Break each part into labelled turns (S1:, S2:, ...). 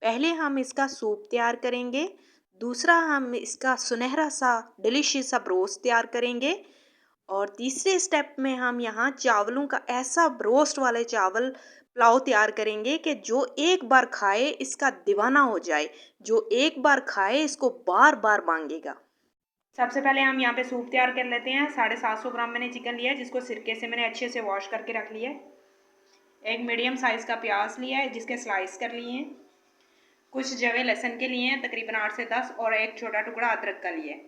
S1: पहले हम इसका सूप तैयार करेंगे, दूसरा हम इसका सुनहरा सा डिलीशियस सा ब्रोस्ट तैयार करेंगे और तीसरे स्टेप में हम यहाँ चावलों का ऐसा ब्रोस्ट वाले चावल पुलाव तैयार करेंगे कि जो एक बार खाए इसका दीवाना हो जाए, जो एक बार खाए इसको बार बार मांगेगा। सबसे पहले हम यहाँ पे सूप तैयार कर लेते हैं। 750 ग्राम मैंने चिकन लिया है जिसको सिरके से मैंने अच्छे से वॉश करके रख लिया है। एक मीडियम साइज़ का प्याज लिया है जिसके स्लाइस कर लिए हैं। कुछ जवे लहसुन के लिए हैं तकरीबन 8 से 10 और एक छोटा टुकड़ा अदरक का लिया है।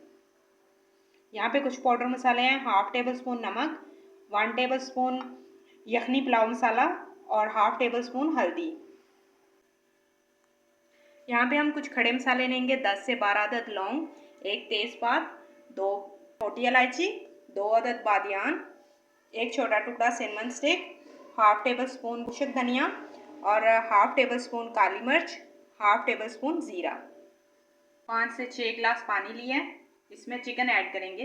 S1: यहाँ पे कुछ पाउडर मसाले हैं, हाफ टेबल स्पून नमक, 1 टेबल स्पून यखनी पुलाव मसाला और हाफ टेबल स्पून हल्दी। यहाँ पे हम कुछ खड़े मसाले लेंगे, 10 से 12 अदद लौंग, एक तेज़पात, 2 छोटी इलायची, 2 अदद बादियान, एक छोटा टुकड़ा cinnamon stick, half tablespoon कुशक धनिया और हाफ टेबल स्पून काली मिर्च, हाफ टेबल स्पून ज़ीरा। 5 से 6 गिलास पानी लिया है, इसमें चिकन ऐड करेंगे।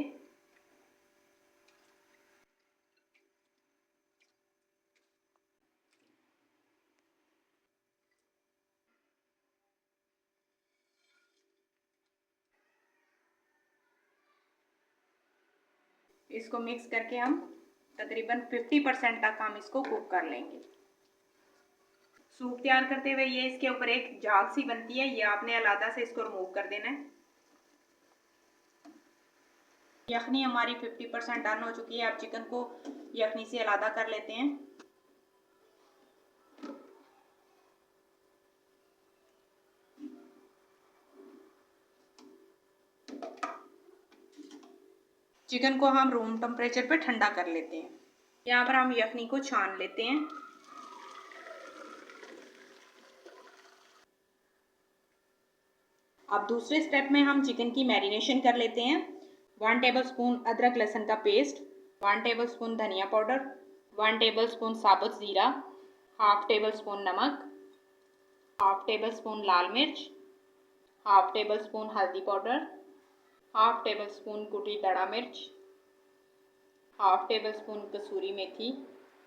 S1: इसको मिक्स करके हम तकरीबन 50% तक हम इसको कुक कर लेंगे। सूप तैयार करते हुए ये इसके ऊपर एक जाग सी बनती है, ये आपने अलग से इसको रिमूव कर देना है। यखनी हमारी 50% डन हो चुकी है। अब चिकन को यखनी से अलग कर लेते हैं। चिकन को हम रूम टेम्परेचर पे ठंडा कर लेते हैं। यहाँ पर हम यखनी को छान लेते हैं। अब दूसरे स्टेप में हम चिकन की मैरिनेशन कर लेते हैं। 1 टेबल स्पून अदरक लहसुन का पेस्ट, 1 टेबल स्पून धनिया पाउडर, 1 टेबल स्पून साबुत ज़ीरा, हाफ टेबल स्पून नमक, हाफ टेबल स्पून लाल मिर्च, हाफ टेबल स्पून हल्दी पाउडर, हाफ टेबल स्पून कुटी दड़ा मिर्च, हाफ टेबल स्पून कसूरी मेथी,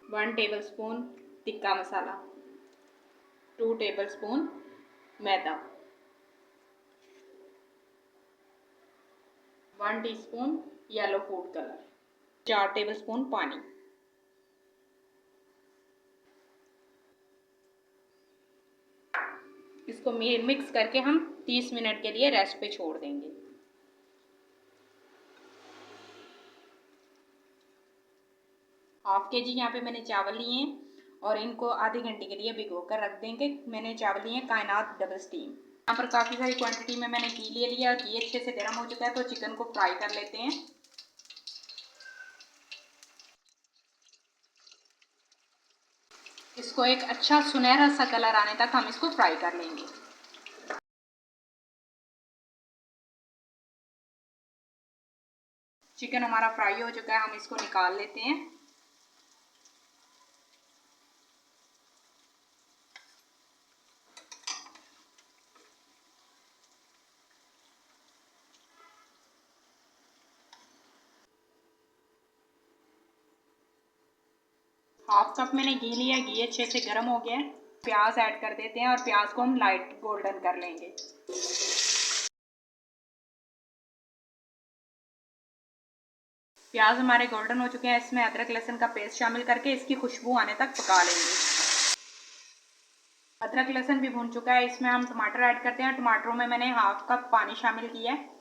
S1: 1 table spoon tikka masala, 2 table spoon मैदा, 1 teaspoon yellow food colour, 4 table spoon पानी। इसको मिक्स करके हम 30 मिनट के लिए रेस्ट पे छोड़ देंगे। हाफ के जी यहाँ पे मैंने चावल लिए हैं और इनको आधे घंटे के लिए भिगो कर रख देंगे। मैंने चावल लिए हैं कायनात डबल स्टीम। यहाँ पर काफ़ी सारी क्वांटिटी में मैंने घी ले लिया। घी अच्छे से गर्म हो चुका है तो चिकन को फ्राई कर लेते हैं। इसको एक अच्छा सुनहरा सा कलर आने तक हम इसको फ्राई कर लेंगे। चिकन हमारा फ्राई हो चुका है, हम इसको निकाल लेते हैं। हाफ कप मैंने घी लिया, घी अच्छे से गर्म हो गया है। प्याज ऐड कर देते हैं और प्याज को हम लाइट गोल्डन कर लेंगे। प्याज हमारे गोल्डन हो चुके हैं। इसमें अदरक लहसुन का पेस्ट शामिल करके इसकी खुशबू आने तक पका लेंगे। अदरक लहसुन भी भून चुका है। इसमें हम टमाटर ऐड करते हैं। टमाटरों में मैंने हाफ कप पानी शामिल किया है।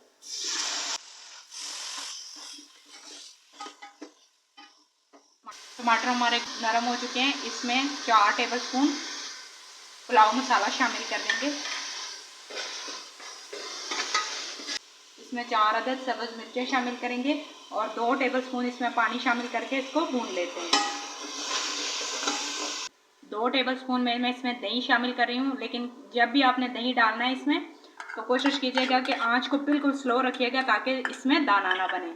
S1: टमाटर हमारे नरम हो चुके हैं। इसमें 4 टेबल स्पून पुलाव मसाला शामिल कर देंगे। इसमें 4 अदद सब्ज़ मिर्चें शामिल करेंगे और 2 टेबल स्पून इसमें पानी शामिल करके इसको भून लेते हैं। 2 टेबल स्पून मैं इसमें दही शामिल कर रही हूँ, लेकिन जब भी आपने दही डालना है इसमें तो कोशिश कीजिएगा कि आंच को बिल्कुल स्लो रखिएगा ताकि इसमें दाना ना बने।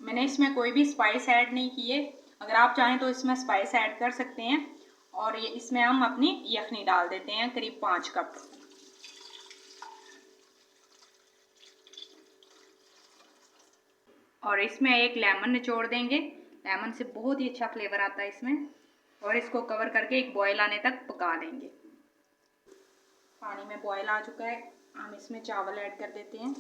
S1: मैंने इसमें कोई भी स्पाइस ऐड नहीं किए। अगर आप चाहें तो इसमें स्पाइस ऐड कर सकते हैं। और ये इसमें हम अपनी यखनी डाल देते हैं करीब 5 कप। और इसमें एक लेमन निचोड़ देंगे। लेमन से बहुत ही अच्छा फ्लेवर आता है इसमें। और इसको कवर करके एक बॉयल आने तक पका लेंगे। पानी में बॉयल आ चुका है, हम इसमें चावल ऐड कर देते हैं।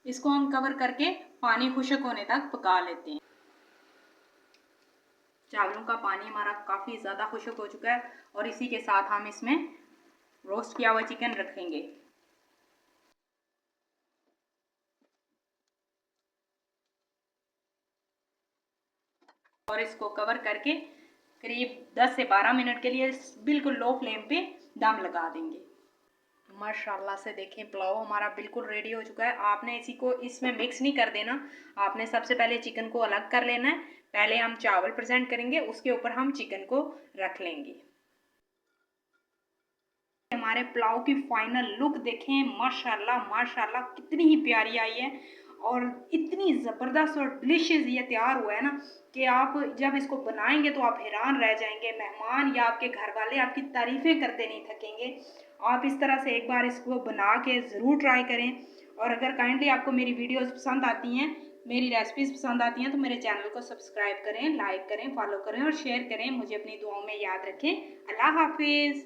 S1: इसको हम कवर करके पानी खुश्क होने तक पका लेते हैं। चावलों का पानी हमारा काफ़ी ज़्यादा खुश्क हो चुका है और इसी के साथ हम इसमें रोस्ट किया हुआ चिकन रखेंगे। और इसको कवर करके करीब 10 से 12 मिनट के लिए बिल्कुल लो फ्लेम पे दम लगा देंगे। माशाल्लाह से देखें पुलाव हमारा बिल्कुल रेडी हो चुका है। आपने इसी को इसमें मिक्स नहीं कर देना, आपने सबसे पहले चिकन को अलग कर लेना है। पहले हम चावल प्रेजेंट करेंगे, उसके ऊपर हम चिकन को रख लेंगे। हमारे पुलाव की फाइनल लुक देखें, माशाल्लाह माशाल्लाह कितनी ही प्यारी आई है और इतनी ज़बरदस्त और डिलीशियस ये तैयार हुआ है ना कि आप जब इसको बनाएंगे तो आप हैरान रह जाएंगे। मेहमान या आपके घर वाले आपकी तारीफ़ें करते नहीं थकेंगे। आप इस तरह से एक बार इसको बना के ज़रूर ट्राई करें। और अगर काइंडली आपको मेरी वीडियोस पसंद आती हैं, मेरी रेसिपीज़ पसंद आती हैं तो मेरे चैनल को सब्सक्राइब करें, लाइक करें, फॉलो करें और शेयर करें। मुझे अपनी दुआओं में याद रखें। अल्लाह हाफिज़।